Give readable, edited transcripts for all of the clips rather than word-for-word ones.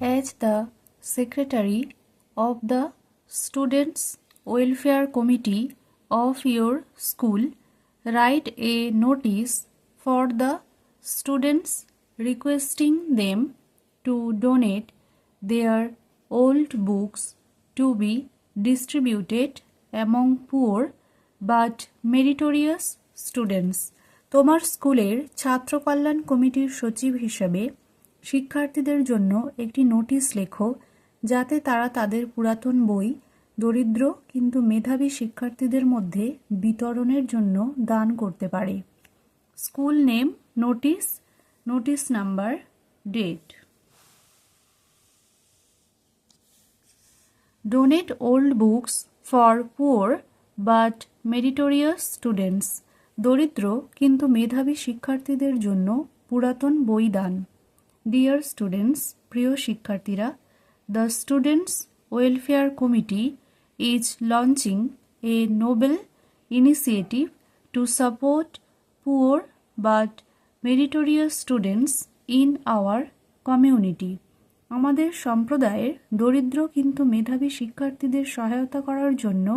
As the Secretary of the Students' Welfare Committee of your school, write a notice for the students requesting them to donate their old books to be distributed among poor but meritorious students. তোমার স্কুলের ছাত্র কল্যাণ কমিটির সচিব হিসেবে শিক্ষার্থীদের জন্য একটি notice লেখো যাতে তারা তাদের পুরাতন বই দরিদ্র কিন্তু মেধাবী শিক্ষার্থীদের মধ্যে বিতরণের জন্য দান করতে পারে। School name, notice, notice number, date. Donate old books for poor but meritorious students. দরিদ্র কিন্তু মেধাবী শিক্ষার্থীদের জন্য পুরাতন বই দান। Dear students, প্রিয় শিক্ষার্থীরা, the Students' Welfare Committee is launching a noble initiative to support poor but meritorious students in our community. আমাদের সম্প্রদায়ের দরিদ্র কিন্তু মেধাবী শিক্ষার্থীদের সহায়তা করার জন্য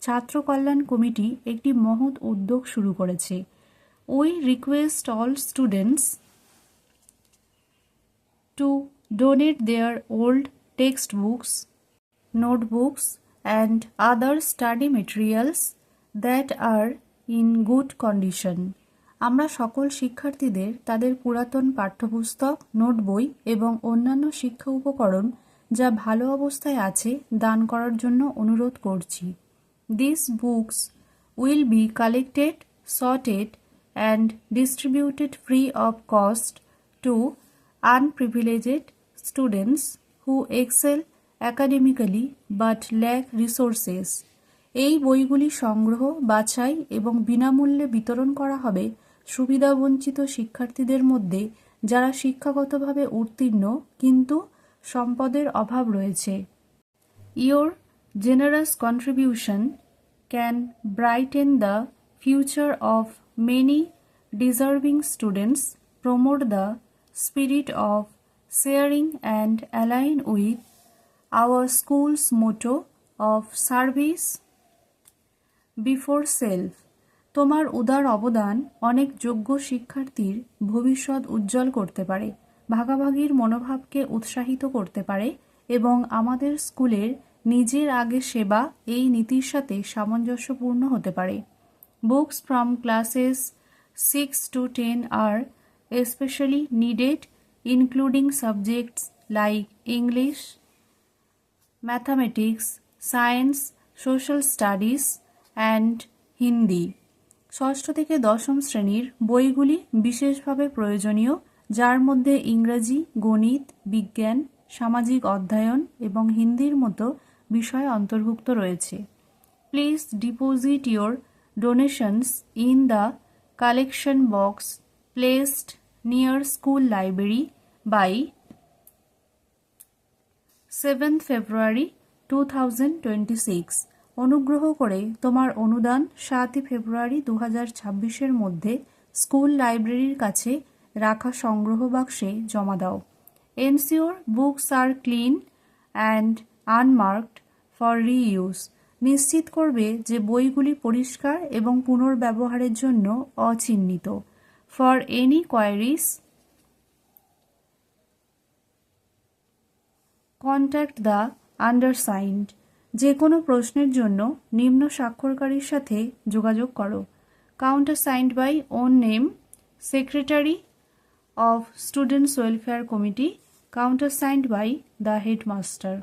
ছাত্র কল্যাণ কমিটি একটি মহৎ উদ্যোগ শুরু করেছে। We request all students to donate their old textbooks, notebooks and other study materials that are in good condition. আমরা সকল শিক্ষার্থীদের তাদের পুরাতন পাঠ্যপুস্তক, নোট বই এবং অন্যান্য শিক্ষা উপকরণ যা ভালো অবস্থায় আছে দান করার জন্য অনুরোধ করছি। These books will be collected, sorted and distributed free of cost to unprivileged students who excel academically but lack resources. এই বইগুলি সংগ্রহ, বাছাই এবং বিনামূল্যে বিতরণ করা হবে সুবিধাবঞ্চিত শিক্ষার্থীদের মধ্যে যারা শিক্ষাগতভাবে উত্তীর্ণ কিন্তু সম্পদের অভাব রয়েছে। Your generous contribution can brighten the future of many deserving students, promote the spirit of sharing and align with our school's motto of service before self. তোমার উদার অবদান অনেক যোগ্য শিক্ষার্থীর ভবিষ্যৎ উজ্জ্বল করতে পারে, ভাগাভাগির মনোভাবকে উৎসাহিত করতে পারে এবং আমাদের স্কুলের নিজের আগে সেবা এই নীতির সাথে সামঞ্জস্যপূর্ণ হতে পারে। Books from classes 6 to 10 are especially needed, including subjects like English, mathematics, science, social studies and Hindi. ষষ্ঠ থেকে দশম শ্রেণীর বইগুলি বিশেষভাবে প্রয়োজনীয়, যার মধ্যে ইংরেজি, গণিত, বিজ্ঞান, সামাজিক অধ্যয়ন এবং হিন্দির মতো বিষয় অন্তর্ভুক্ত রয়েছে। Please deposit your donations in the collection box placed near school library by 7th February 2026। অনুগ্রহ করে তোমার অনুদান 7 ফেব্রুয়ারি 2026-এর মধ্যে স্কুল লাইব্রেরির কাছে রাখা সংগ্রহ বাক্সে জমা দাও। Ensure books are clean and unmarked for reuse. নিশ্চিত করবে যে বইগুলি পরিষ্কার এবং পুনর্ব্যবহারের জন্য অচিহ্নিত। For any queries, contact the undersigned. যে কোনো প্রশ্নের জন্য নিম্ন স্বাক্ষরকারীর সাথে যোগাযোগ করো। Countersigned by own name, Secretary of Students' Welfare Committee, countersigned by the Headmaster.